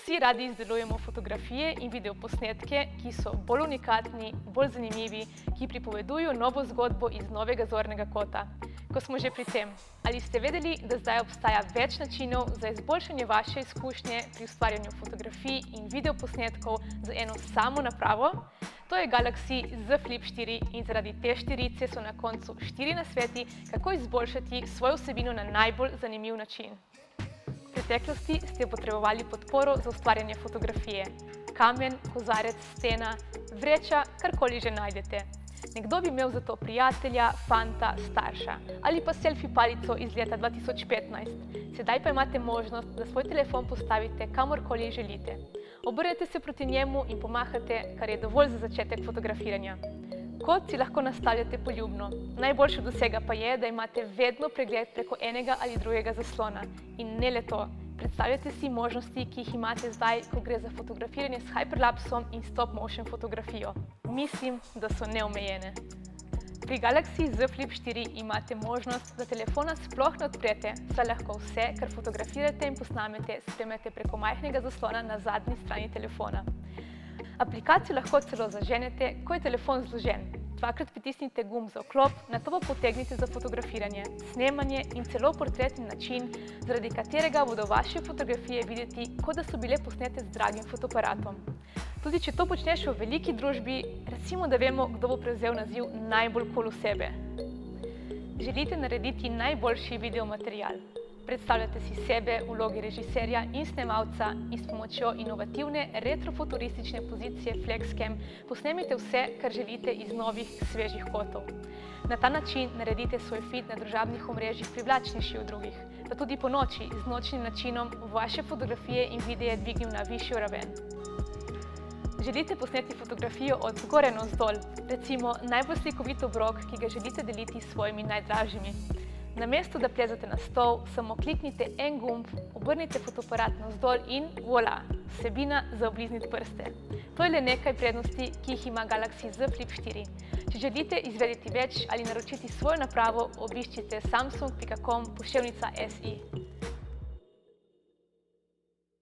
Vsi radi izdelujemo fotografije in videoposnetke, ki so bolj unikatni, bolj zanimivi, ki pripovedujo novo zgodbo iz novega zornega kota. Ko smo že pri tem, ali ste vedeli, da zdaj obstaja več načinov za izboljšanje vaše izkušnje pri ustvarjanju fotografij in videoposnetkov z eno samo napravo? To je Galaxy Z Flip 4 in zaradi te štirice so na koncu 4 nasveti, kako izboljšati svojo vsebino na najbolj zanimiv način. V preteklosti ste potrebovali podporo za ustvarjanje fotografije. Kamen, kozarec, stena, vreča, karkoli že najdete. Nekdo bi imel za to prijatelja, fanta, starša ali pa selfie palico iz leta 2015. Sedaj pa imate možnost, da svoj telefon postavite kamorkoli želite. Obrnete se proti njemu in pomahate, kar je dovolj za začetek fotografiranja. Kot si lahko nastavljate poljubno. Najboljše od vsega pa je, da imate vedno pregled preko enega ali drugega zaslona. In ne le to. Predstavljate si možnosti, ki jih imate zdaj, ko gre za fotografiranje s hyperlapsom in stop motion fotografijo. Mislim, da so neomejene. Pri Galaxy Z Flip 4 imate možnost, da telefona sploh ne odprete, saj lahko vse, kar fotografirate in posnamete, spremljate preko majhnega zaslona na zadnji strani telefona. Aplikacijo lahko celo zaženete, ko je telefon zložen. Dvakrat pritisnite gumb za vklop, nato pa potegnite za fotografiranje, snemanje in celo portretni način, zaradi katerega bodo vaše fotografije videti, kot da so bile posnete z dragim fotoaparatom. Tudi če to počneš v veliki družbi, recimo, da vemo, kdo bo prevzel naziv najbolj cool osebe. Želite narediti najboljši videomaterial. Predstavljate si sebe v vlogi režiserja in snemalca in s pomočjo inovativne retrofuturistične pozicije FlexCam posnemite vse, kar želite iz novih, svežih kotov. Na ta način naredite svoj feed na družabnih omrežjih privlačnejši od drugih, pa tudi po noči z nočnim načinom vaše fotografije in videe dvignil na višjo raven. Želite posneti fotografijo od zgoraj navzdol, recimo najbolj slikovit obrok, ki ga želite deliti s svojimi najdražjimi. Namesto, da plezate na stol, samo kliknite en gumb, obrnite fotoaparat navzdol in voilà, vsebina za oblizniti prste. To je le nekaj prednosti, ki jih ima Galaxy Z Flip 4. Če želite izvedeti več ali naročiti svojo napravo, obiščite samsung.com/SI.